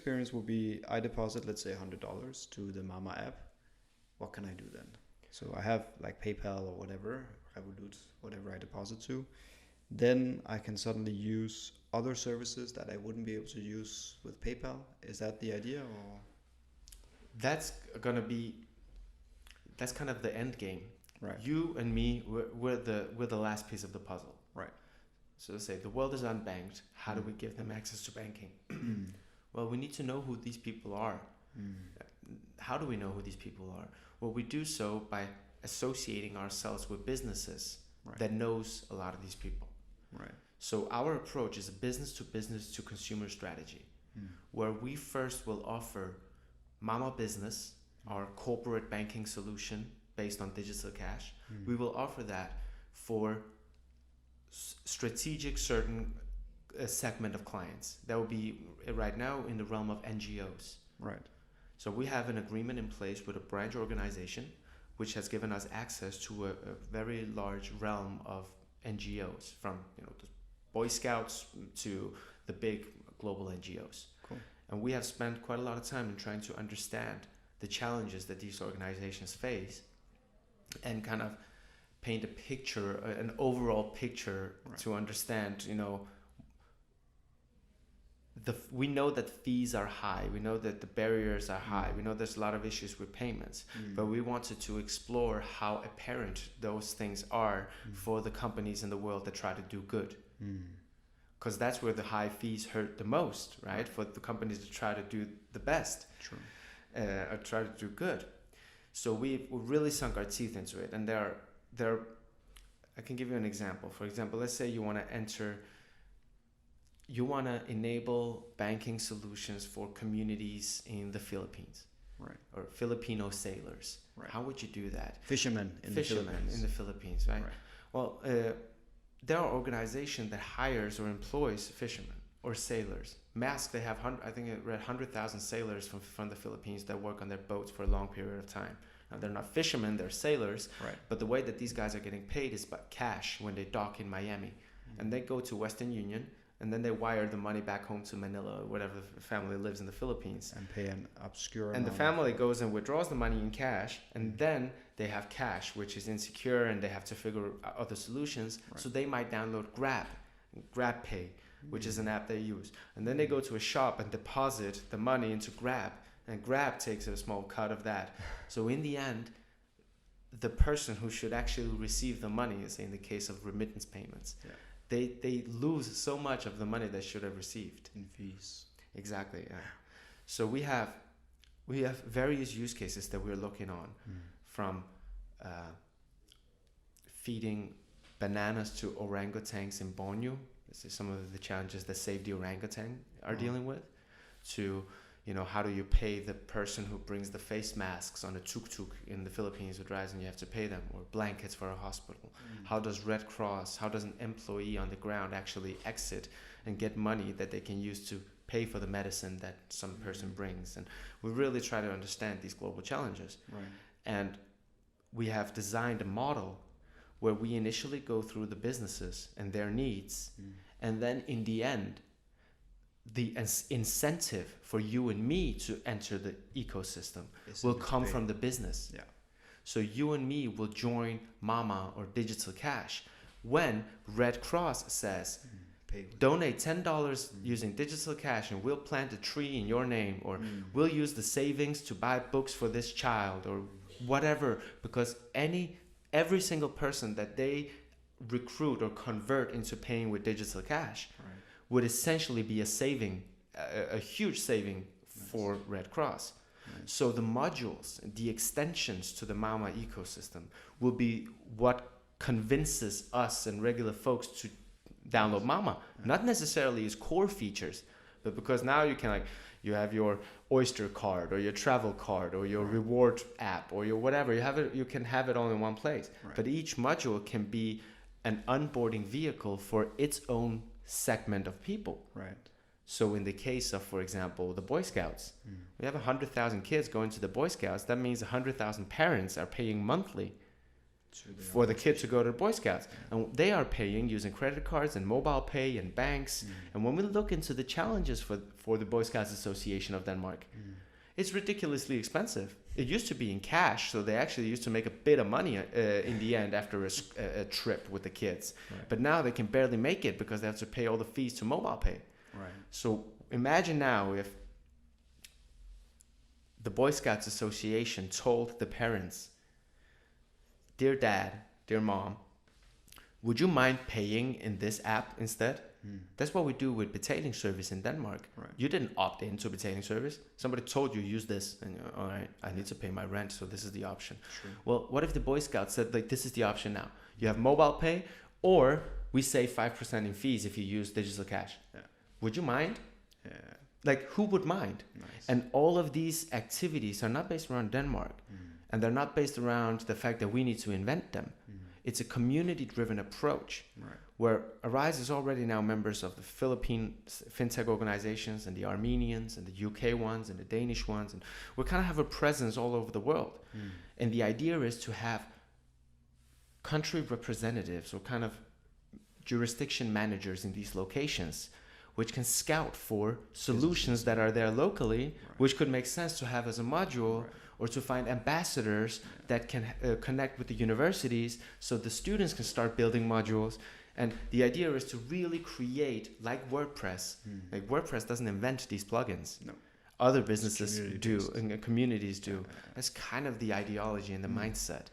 experience would be I deposit, let's say $100 to the MaMa app. What can I do then? So I have like PayPal or whatever, Revolut, whatever I deposit to. Then I can suddenly use other services that I wouldn't be able to use with PayPal. Is that the idea, or? That's gonna be, that's kind of the end game. Right. You and me, we're the last piece of the puzzle. Right. So let's say the world is unbanked. How do we give them access to banking? Well, we need to know who these people are. How do we know who these people are? Well, we do so by associating ourselves with businesses that knows a lot of these people. Right. So our approach is a business to consumer strategy, where we first will offer MaMa Business, our corporate banking solution based on digital cash. We will offer that for strategic certain segment of clients. That will be right now in the realm of NGOs. Right. So we have an agreement in place with a branch organization which has given us access to a very large realm of NGOs, from the Boy Scouts to the big global NGOs. Cool. And we have spent quite a lot of time in trying to understand the challenges that these organizations face and kind of paint a picture, an overall picture, to understand, we know that fees are high. We know that the barriers are high. We know there's a lot of issues with payments, but we wanted to explore how apparent those things are for the companies in the world that try to do good. Because that's where the high fees hurt the most, right? For the companies that try to do the best, or try to do good. So we really sunk our teeth into it. And there I can give you an example. For example, let's say you want to enable banking solutions for communities in the Philippines, right? Or Filipino sailors. Right. How would you do that? Fishermen in the Philippines, right? Well, there are organizations that hires or employs fishermen or sailors. Maersk, they have, I think I read 100,000 sailors from the Philippines that work on their boats for a long period of time. Now, they're not fishermen, they're sailors. Right. But the way that these guys are getting paid is by cash when they dock in Miami. And they go to Western Union, and then they wire the money back home to Manila or whatever the family lives in the Philippines. And pay an obscure amount. And the family goes and withdraws the money in cash, and then they have cash, which is insecure, and they have to figure out other solutions. Right. So they might download GrabPay, which is an app they use. And then they go to a shop and deposit the money into Grab, and Grab takes a small cut of that. So in the end, the person who should actually receive the money, is in the case of remittance payments, they lose so much of the money they should have received in fees. Exactly. Yeah. So we have various use cases that we're looking on, from feeding bananas to orangutans in Borneo. This is some of the challenges that Save the Orangutan are dealing with. To how do you pay the person who brings the face masks on a tuk-tuk in the Philippines who drives, and you have to pay them, or blankets for a hospital? How does Red Cross, how does an employee on the ground actually exit and get money that they can use to pay for the medicine that some person brings? And we really try to understand these global challenges. Right. And we have designed a model where we initially go through the businesses and their needs, and then in the end, the incentive for you and me to enter the ecosystem will come from the business. Yeah. So you and me will join MaMa or Digital Cash when Red Cross says, donate $10 using Digital Cash and we'll plant a tree in your name, or we'll use the savings to buy books for this child, or whatever, because every single person that they recruit or convert into paying with Digital Cash would essentially be a huge saving for Red Cross. So the modules, the extensions to the MaMa ecosystem will be what convinces us and regular folks to download MaMa. Not necessarily its core features, but because now you can you have your Oyster card or your travel card or your reward app or your whatever. You can have it all in one place. Right. But each module can be an onboarding vehicle for its own segment of people. Right. So in the case of, for example, the Boy Scouts, we have 100,000 kids going to the Boy Scouts. That means 100,000 parents are paying monthly for the kid to go to the Boy Scouts. And they are paying using credit cards and mobile pay and banks. And when we look into the challenges for the Boy Scouts Association of Denmark, it's ridiculously expensive. It used to be in cash, so they actually used to make a bit of money in the end after a trip with the kids. Right. But now they can barely make it because they have to pay all the fees to mobile pay. Right. So imagine now if the Boy Scouts Association told the parents, dear dad, dear mom, would you mind paying in this app instead? That's what we do with betailing service in Denmark. Right. You didn't opt into betailing service. Somebody told you use this, and you're, all right, I need to pay my rent, so this is the option. True. Well, what if the Boy Scouts said, like, this is the option now? You have mobile pay, or we save 5% in fees if you use digital cash. Yeah. Would you mind? Yeah. Like, who would mind? Nice. And all of these activities are not based around Denmark, and they're not based around the fact that we need to invent them. It's a community-driven approach, Right. where Aryze is already now members of the Philippine fintech organizations and the Armenians and the UK ones and the Danish ones, and we kind of have a presence all over the world. And the idea is to have country representatives or kind of jurisdiction managers in these locations, which can scout for solutions that are there locally, which could make sense to have as a module, or to find ambassadors that can connect with the universities so the students can start building modules. And the idea is to really create, like WordPress. Like WordPress doesn't invent these plugins. No. Other businesses do, based. and communities do. Yeah. That's kind of the ideology and the mindset.